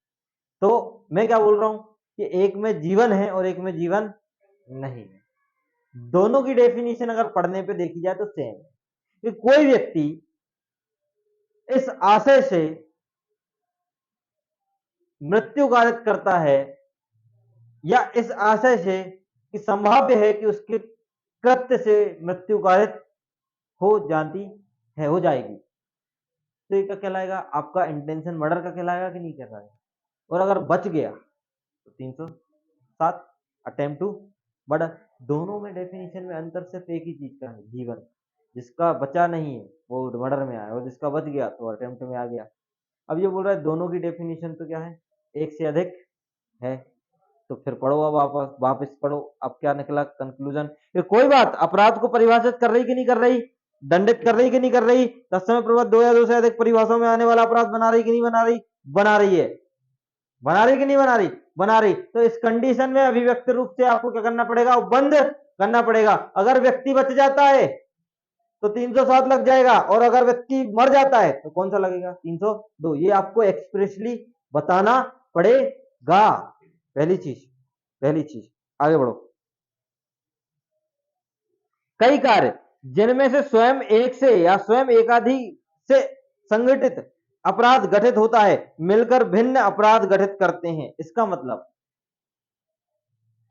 तो मैं क्या बोल रहा हूं कि एक में जीवन है और एक में जीवन नहीं है। दोनों की डेफिनेशन अगर पढ़ने पे देखी जाए तो सेम है, कि कोई व्यक्ति इस आशय से मृत्यु कारित करता है या इस आशय से कि संभाव्य है कि उसके कृत्य से मृत्यु कारित हो जाती है, हो जाएगी, तो ये क्या कहलाएगा? आपका इंटेंशन मर्डर का कहलाएगा कि नहीं कहलाएगा? और अगर बच गया तो 307 अटेम्प्ट टू मर्डर। दोनों में डेफिनेशन में अंतर सिर्फ एक ही चीज का है, जीवन। जिसका बचा नहीं है वो मर्डर में आया और जिसका बच गया तो अटेम्प्ट में आ गया। अब ये बोल रहा है दोनों की डेफिनेशन तो क्या है? एक से अधिक है। तो फिर पढ़ो, अब वापस पढ़ो, अब क्या निकला कंक्लूजन? ये कोई बात अपराध को परिभाषित कर रही कि नहीं कर रही? दंडित कर रही कि नहीं कर रही? तत्समय प्रबंध दो या दो से अधिक परिभाषाओं में आने वाला अपराध बना रही कि नहीं बना रही? बना रही है। बना रही कि नहीं बना रही? बना रही। तो इस कंडीशन में अभिव्यक्त रूप से आपको क्या करना पड़ेगा? बंद करना पड़ेगा। अगर व्यक्ति बच जाता है तो 307 लग जाएगा, और अगर व्यक्ति मर जाता है तो कौन सा लगेगा? 302। ये आपको एक्सप्रेसली बताना पड़ेगा। पहली चीज, पहली चीज, आगे बढ़ो। कई कार्य जिनमें से स्वयं एक से या स्वयं एकाधिक से संगठित अपराध गठित होता है मिलकर भिन्न अपराध गठित करते हैं। इसका मतलब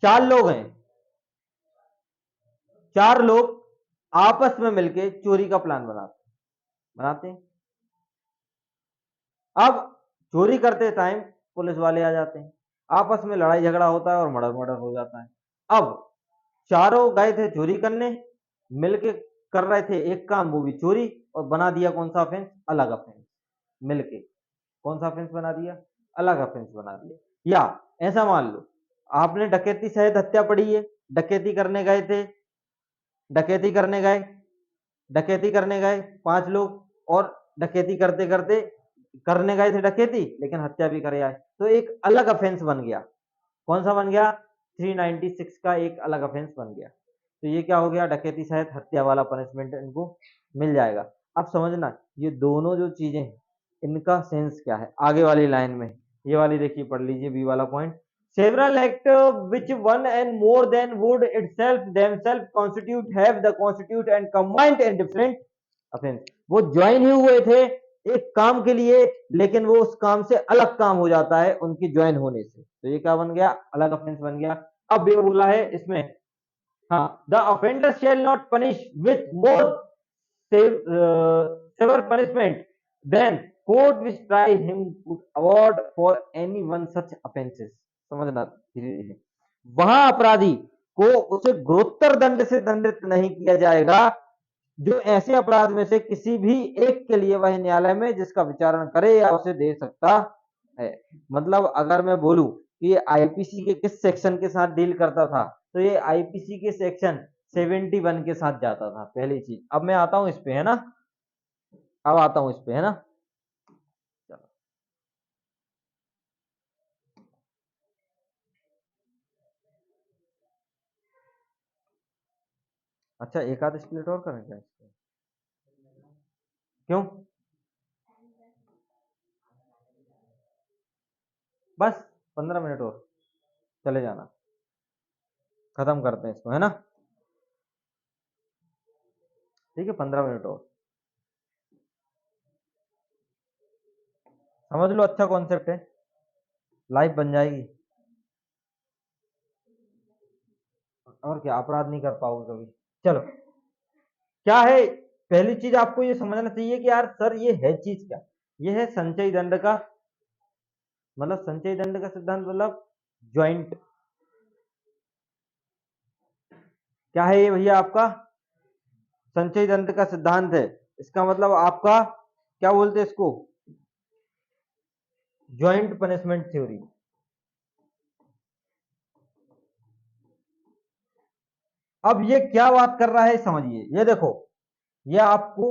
चार लोग हैं, चार लोग आपस में मिलकर चोरी का प्लान बनाते हैं, बनाते हैं। अब चोरी करते टाइम पुलिस वाले आ जाते हैं, आपस में लड़ाई झगड़ा होता है और मर्डर मर्डर हो जाता है। अब चारों गए थे चोरी करने, मिलके कर रहे थे एक काम, वो भी चोरी, और बना दिया कौन सा ऑफेंस, अलग ऑफेंस। मिलके कौन सा ऑफेंस बना दिया, अलग ऑफेंस बना दिया। या ऐसा मान लो आपने डकैती सहित हत्या पड़ी है, डकैती करने गए थे, डकैती करने गए, डकैती करने गए 5 लोग, और डकैती करते करते करने गए थे डकैती लेकिन हत्या भी करे आए, तो एक अलग ऑफेंस बन गया। कौन सा बन गया, 396 का एक अलग ऑफेंस बन गया। तो ये क्या हो गया, डकैती सहित हत्या वाला पनिशमेंट इनको मिल जाएगा। अब समझना ये दोनों जो चीजें हैं इनका सेंस क्या है आगे वाली लाइन में। ये वाली देखिए, पढ़ लीजिए बी वाला point. Several act which one and more than would itself themselves constitute have the constitute and combined and different offense। वो ज्वाइन ही हुए थे एक काम के लिए, लेकिन वो उस काम से अलग काम हो जाता है उनकी ज्वाइन होने से, तो ये क्या बन गया, अलग ऑफेंस बन गया। अब ये बोला है इसमें, हाँ, the offender shall not punish with more severe punishment than court which try him to award for any one such offences. समझना धीरे धीरे, वहां अपराधी को उसे गुरुतर दंड से दंडित नहीं किया जाएगा जो ऐसे अपराध में से किसी भी एक के लिए वह न्यायालय में जिसका विचारण करे या उसे दे सकता है। मतलब अगर मैं बोलूं कि ये आईपीसी के किस सेक्शन के साथ डील करता था, तो ये आईपीसी के सेक्शन 71 के साथ जाता था, पहली चीज। अब मैं आता हूं इस पे, है ना, अब आता हूं इस पे, है ना। चलो, अच्छा एक आध स्प्लिट और करें क्या इसको, क्यों, बस 15 मिनट और, चले जाना, खत्म करते हैं इसको, है ना। ठीक है, 15 मिनट और समझ लो, अच्छा कॉन्सेप्ट है, लाइफ बन जाएगी। और क्या, अपराध नहीं कर पाओगे कभी। चलो, क्या है, पहली चीज आपको ये समझना चाहिए कि यार सर ये है चीज क्या, ये है संचयी दंड का, मतलब संचयी दंड का सिद्धांत, मतलब ज्वाइंट। क्या है ये भैया आपका, संचयी दंड का सिद्धांत है। इसका मतलब आपका क्या बोलते हैं इसको, ज्वाइंट पनिशमेंट थ्योरी। अब ये क्या बात कर रहा है समझिए, ये देखो, ये आपको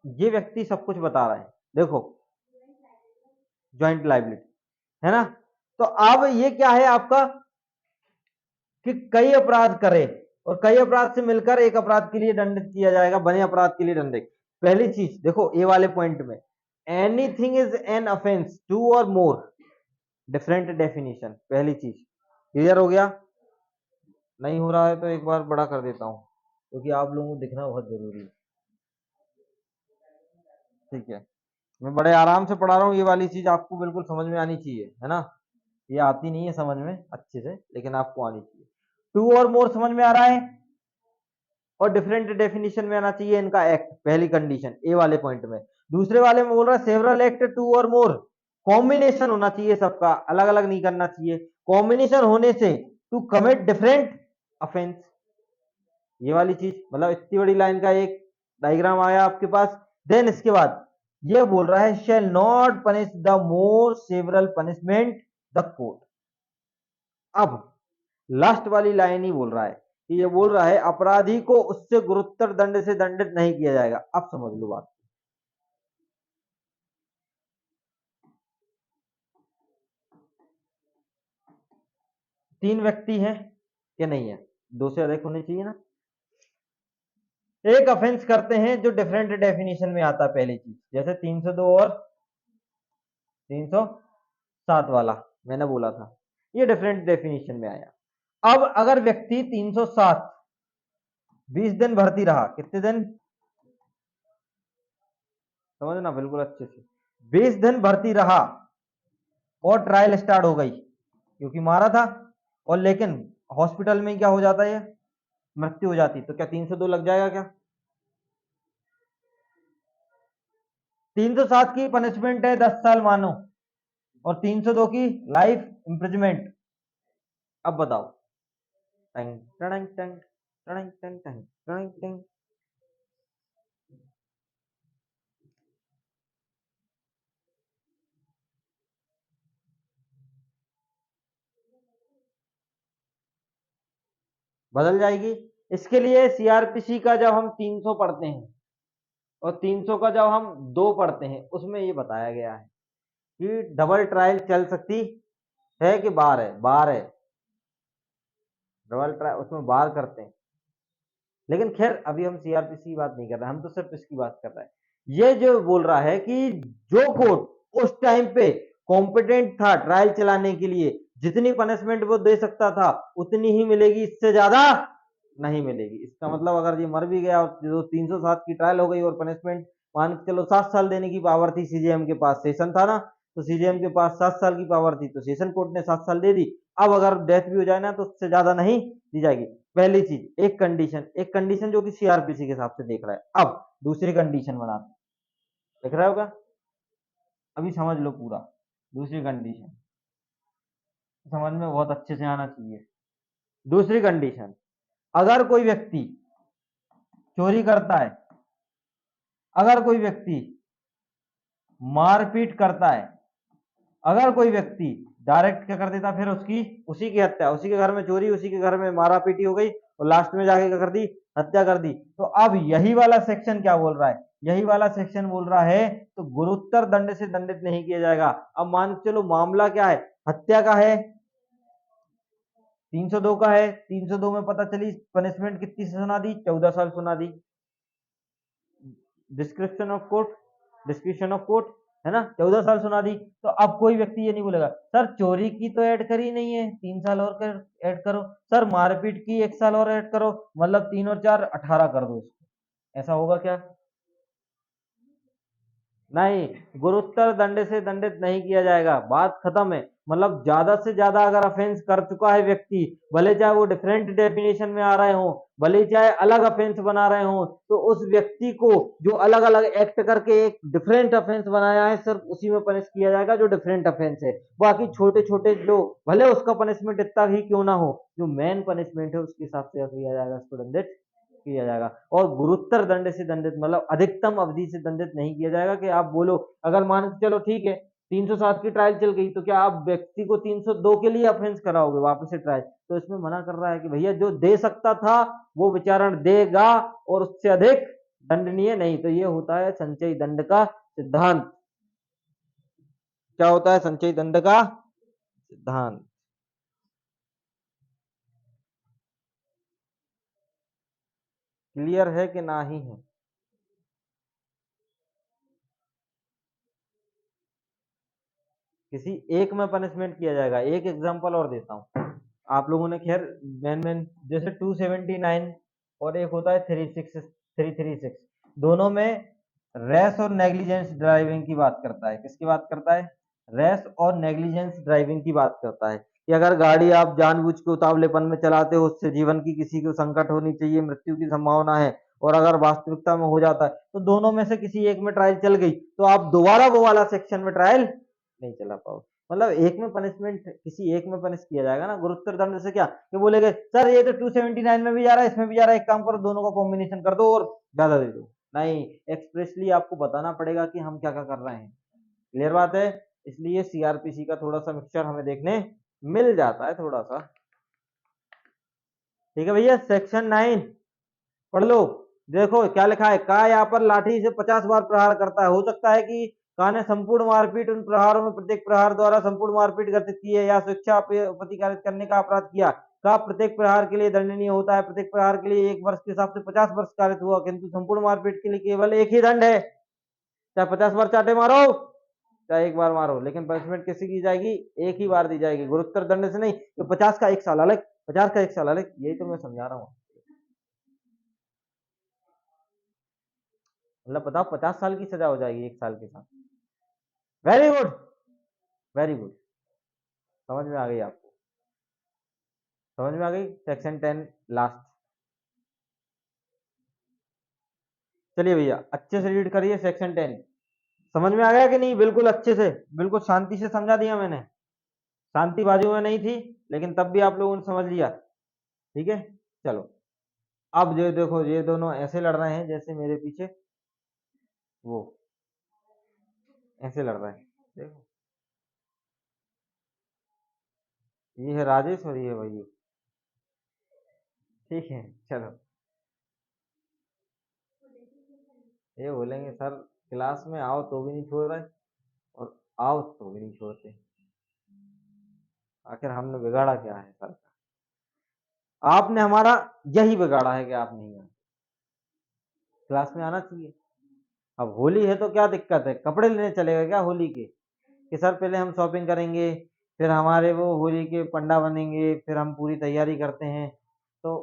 ये व्यक्ति सब कुछ बता रहा है, देखो, ज्वाइंट लाइबिलिटी, है ना। तो अब ये क्या है आपका, कि कई अपराध करे और कई अपराध से मिलकर एक अपराध के लिए दंडित किया जाएगा, बने अपराध के लिए दंडित। पहली चीज देखो ए वाले पॉइंट में, anything is an offence two और मोर, डिफरेंट डेफिनेशन, पहली चीज क्लियर हो गया। नहीं हो रहा है तो एक बार बड़ा कर देता हूं, क्योंकि आप लोगों को दिखना बहुत जरूरी है। ठीक है, मैं बड़े आराम से पढ़ा रहा हूँ, ये वाली चीज आपको बिल्कुल समझ में आनी चाहिए, है ना। ये आती नहीं है समझ में अच्छे से, लेकिन आपको आनी चाहिए। टू और मोर समझ में आ रहा है, और डिफरेंट डेफिनेशन में आना चाहिए इनका एक्ट, पहली कंडीशन ए वाले पॉइंट में। दूसरे वाले में बोल रहा है सेवरल एक्ट टू और मोर, कॉम्बिनेशन होना चाहिए सबका, अलग अलग नहीं करना चाहिए, कॉम्बिनेशन होने से टू कमिट डिफरेंट ऑफेंस। ये वाली चीज, मतलब इतनी बड़ी लाइन का एक डायग्राम आया आपके पास। देन इसके बाद ये बोल रहा है shell not punish the more several punishment the court. अब लास्ट वाली लाइन ही बोल रहा है कि ये बोल रहा है अपराधी को उससे गुरुतर दंड से दंडित नहीं किया जाएगा। अब समझ लो बात, 3 व्यक्ति हैं या नहीं है, 2 से अधिक होने चाहिए ना, एक ऑफेंस करते हैं जो डिफरेंट डेफिनेशन में आता है, पहली चीज जैसे 302 और 307 वाला मैंने बोला था, ये डिफरेंट डेफिनेशन में आया। अब अगर व्यक्ति 307 20 दिन भर्ती रहा, कितने दिन, समझना बिल्कुल अच्छे से, 20 दिन भर्ती रहा और ट्रायल स्टार्ट हो गई क्योंकि मारा था, और लेकिन हॉस्पिटल में क्या हो जाता है, मृत्यु हो जाती, तो क्या 302 लग जाएगा क्या, 307 की पनिशमेंट है 10 साल मानो, और 302 की लाइफ इम्प्रिजमेंट। अब बताओ। टंग टंग टंग टंग टंग टंग टंग टंग। बदल जाएगी। इसके लिए सीआरपीसी का जब हम 300 पढ़ते हैं और 300 का जब हम 2 पढ़ते हैं, उसमें ये बताया गया है कि डबल ट्रायल चल सकती है कि बार है, बार है, डबल ट्रायल उसमें बार करते हैं। लेकिन खैर अभी हम सीआरपीसी की बात नहीं कर रहे, हम तो सिर्फ इसकी बात कर रहे हैं। ये जो बोल रहा है कि जो कोर्ट उस टाइम पे कॉम्पिटेंट था ट्रायल चलाने के लिए, जितनी पनिशमेंट वो दे सकता था उतनी ही मिलेगी, इससे ज्यादा नहीं मिलेगी। इसका मतलब अगर ये मर भी गया और जो 307 की ट्रायल हो गई और पनिशमेंट मान के चलो 7 साल देने की पावर थी, सीजेएम के पास सेशन था ना, तो सीजेएम के पास 7 साल की पावर थी, तो सेशन कोर्ट ने 7 साल दे दी। अब अगर डेथ भी हो जाए ना तो उससे ज्यादा नहीं दी जाएगी। पहली चीज। एक कंडीशन जो कि सीआरपीसी के हिसाब से देख रहा है। अब दूसरी कंडीशन बनाते, देख रहा होगा, अभी समझ लो पूरा। दूसरी कंडीशन समझ में बहुत अच्छे से आना चाहिए। दूसरी कंडीशन, अगर कोई व्यक्ति चोरी करता है, अगर कोई व्यक्ति मारपीट करता है, अगर कोई व्यक्ति डायरेक्ट क्या कर देता, फिर उसकी उसी की हत्या, उसी के घर में चोरी, उसी के घर में मारा पीटी हो गई और लास्ट में जाके क्या कर दी, हत्या कर दी। तो अब यही वाला सेक्शन क्या बोल रहा है, यही वाला सेक्शन बोल रहा है तो गुरुतर दंड से दंडित नहीं किया जाएगा। अब मान के चलो मामला क्या है, हत्या का है, 302 का है, 302 में पता चली पनिशमेंट कितनी सुना दी, 14 साल सुना दी। Description of court, description of court है ना, 14 साल सुना दी। तो अब कोई व्यक्ति ये नहीं बोलेगा सर चोरी की तो ऐड करी नहीं है, 3 साल और कर ऐड करो, सर मारपीट की 1 साल और ऐड करो, मतलब 3 और 4 18 कर दो इसको। ऐसा होगा क्या? नहीं, गुरुतर दंड से दंडित नहीं किया जाएगा, बात खत्म है। मतलब ज्यादा से ज्यादा अगर अफेंस कर चुका है व्यक्ति, भले चाहे वो डिफरेंट डेफिनेशन में आ रहे हो, भले चाहे अलग अफेंस बना रहे हो, तो उस व्यक्ति को जो अलग अलग एक्ट करके एक डिफरेंट अफेंस बनाया है, सिर्फ उसी में पनिश किया जाएगा जो डिफरेंट अफेंस है। बाकी छोटे छोटे जो भले उसका पनिशमेंट इतना ही क्यों ना हो, जो मेन पनिशमेंट है उसके हिसाब से किया जाएगा, उसको दंडित किया जाएगा। और गुरुतर दंड से दंडित मतलब अधिकतम अवधि से दंडित नहीं किया जाएगा। कि आप बोलो अगर मान के चलो ठीक है 307 की ट्रायल चल गई, तो क्या आप व्यक्ति को 302 के लिए ऑफेंस कराओगे वापस से ट्रायल? तो इसमें मना कर रहा है कि भैया जो दे सकता था वो विचारण देगा और उससे अधिक दंडनीय नहीं। तो ये होता है संचयी दंड का सिद्धांत। क्या होता है संचयी दंड का सिद्धांत? क्लियर है कि नहीं है? किसी एक में पनिशमेंट किया जाएगा। एक एग्जांपल और देता हूं, आप लोगों ने खैर मैन जैसे 279 और एक होता है 336, दोनों में रेस और नेग्लिजेंस ड्राइविंग की बात करता है। किसकी बात करता है? रेस और नेग्लिजेंस ड्राइविंग की बात करता है कि अगर गाड़ी आप जानबूझ के उतावलेपन में चलाते हो, उससे जीवन की किसी को संकट होनी चाहिए, मृत्यु की संभावना है, और अगर वास्तविकता में हो जाता है तो दोनों में से किसी एक में ट्रायल चल गई तो आप दोबारा वो वाला सेक्शन में ट्रायल नहीं चला पाओ। मतलब एक में पनिशमेंट किसी एक में पनिश किया जाएगा ना। गुरुत्तर दंड से क्या कि बोलेगे सर ये तो 279 में भी जा रहा है, इसमें भी जा रहा है, एक काम करो दोनों का कॉम्बिनेशन कर दो और ज्यादा दे दो। नहीं, एक्सप्रेसली आपको बताना पड़ेगा कि हम क्या क्या कर रहे हैं। क्लियर बात है? इसलिए सीआरपीसी का थोड़ा सा मिक्सचर हमें देखने मिल जाता है थोड़ा सा। ठीक है भैया, सेक्शन 9 पढ़ लो। देखो क्या लिखा है, का यहाँ पर लाठी से 50 बार प्रहार करता है। हो सकता है कि का ने संपूर्ण मारपीट उन प्रहारों में प्रत्येक प्रहार द्वारा संपूर्ण मारपीट घटित की है या स्वेच्छा प्रतिकारित करने का अपराध किया। का प्रत्येक प्रहार के लिए दंडनीय होता है। प्रत्येक प्रहार के लिए 1 वर्ष के हिसाब से 50 वर्ष कारित हुआ, किंतु संपूर्ण मारपीट के लिए केवल एक ही दंड है, चाहे 50 बार चाटे मारो चाहे एक बार मारो, लेकिन पनिशमेंट किसी की जाएगी, एक ही बार दी जाएगी। गुरुत्तर दंड से नहीं, तो 50 का 1 साल अलग, 50 का 1 साल अलग, यही तो मैं समझा रहा हूँ। मतलब बताओ 50 साल की सजा हो जाएगी 1 साल के साथ। वेरी गुड, वेरी गुड, समझ में आ गई आपको? समझ में आ गई? Section 10 last. चलिए भैया अच्छे से रीड करिए सेक्शन 10, समझ में आ गया कि नहीं? बिल्कुल अच्छे से, बिल्कुल शांति से समझा दिया मैंने। शांति बाजू में नहीं थी, लेकिन तब भी आप लोगों ने समझ लिया। ठीक है, चलो। अब ये देखो, ये दोनों ऐसे लड़ रहे हैं जैसे मेरे पीछे वो ऐसे लड़ रहे हैं। देखो, ये है राजेश और ये है भाई। ठीक है, चलो। ये बोलेंगे सर क्लास में आओ तो भी नहीं छोड़ रहे, और आओ तो भी नहीं छोड़ते। आखिर हमने बिगाड़ा क्या है सर का? आपने हमारा यही बिगाड़ा है कि आप नहीं आए। क्लास में आना चाहिए। अब होली है तो क्या दिक्कत है, कपड़े लेने चलेगा क्या होली के? कि सर पहले हम शॉपिंग करेंगे, फिर हमारे वो होली के पंडा बनेंगे, फिर हम पूरी तैयारी करते हैं। तो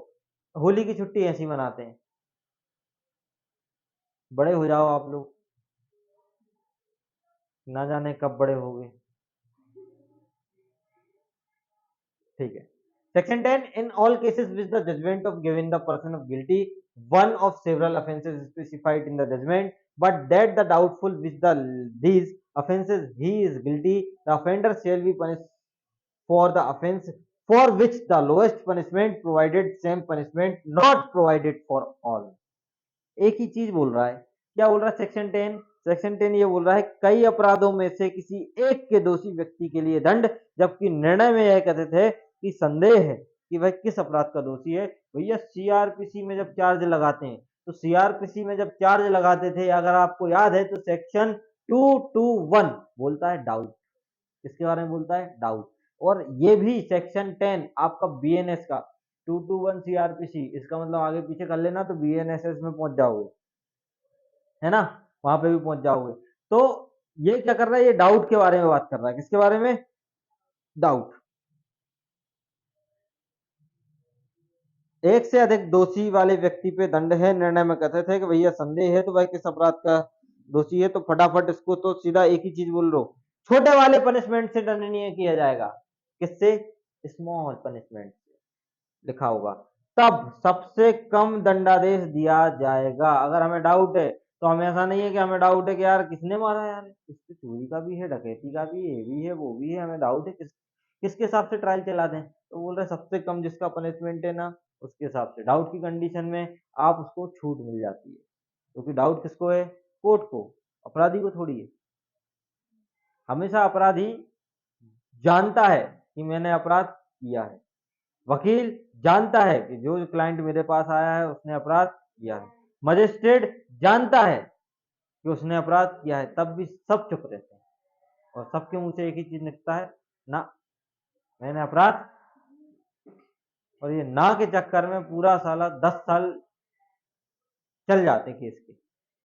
होली की छुट्टी ऐसी मनाते हैं। बड़े हो जाओ आप लोग, ना जाने कब बड़े हो गए। ठीक है। Section 10, in all cases which the judgement of giving the person of guilty one of several offences specified in the judgment, but that the doubtful which these offences he is guilty, the offender shall be punished for the offence for which the lowest punishment provided, same punishment not provided for all। एक ही चीज बोल रहा है। क्या बोल रहा है section 10? Section 10 ये बोल रहा है कई अपराधों में से किसी एक के दोषी व्यक्ति के लिए दंड, जबकि निर्णय में यह कहते थे कि संदेह है कि वह किस अपराध का दोषी है। भैया सीआरपीसी में जब चार्ज लगाते हैं, तो सीआरपीसी में जब चार्ज लगाते थे, अगर आपको याद है, तो सेक्शन 221 बोलता है डाउट। इसके बारे में बोलता है डाउट। और ये भी सेक्शन 10 आपका बीएनएस का 221 सीआरपीसी, इसका मतलब आगे पीछे कर लेना तो बीएनएसएस में पहुंच जाओगे, है ना? वहां पे भी पहुंच जाओगे। तो ये क्या कर रहा है, ये डाउट के बारे में बात कर रहा है। किसके बारे में? डाउट। एक से अधिक दोषी वाले व्यक्ति पे दंड है। निर्णय में कहते थे कि भैया संदेह है तो भाई किस अपराध का दोषी है, तो फटाफट इसको तो सीधा एक ही चीज बोल लो, छोटे वाले पनिशमेंट से दंडनीय किया जाएगा। किससे? स्मॉल पनिशमेंट लिखा होगा, तब सबसे कम दंडादेश दिया जाएगा। अगर हमें डाउट है, तो हमें ऐसा नहीं है कि हमें डाउट है कि यार किसने मारा, यार इससे चोरी का भी है, डकैती का भी है, ये भी है, वो भी है, हमें डाउट है किसके हिसाब से ट्रायल चला दें। तो बोल रहे सबसे कम जिसका पनिशमेंट है ना, उसके हिसाब से डाउट की कंडीशन में आप उसको छूट मिल जाती है। क्योंकि डाउट किसको है? कोर्ट को, अपराधी को थोड़ी है। हमेशा अपराधी जानता है कि मैंने अपराध किया है, वकील जानता है कि जो क्लाइंट मेरे पास आया है उसने अपराध किया है, मजिस्ट्रेट जानता है कि उसने अपराध किया है, तब भी सब चुप रहते हैं और सबके मुंह से एक ही चीज निकलता है, ना मैंने अपराध। और ये ना के चक्कर में पूरा साला 10 साल चल जाते केस के।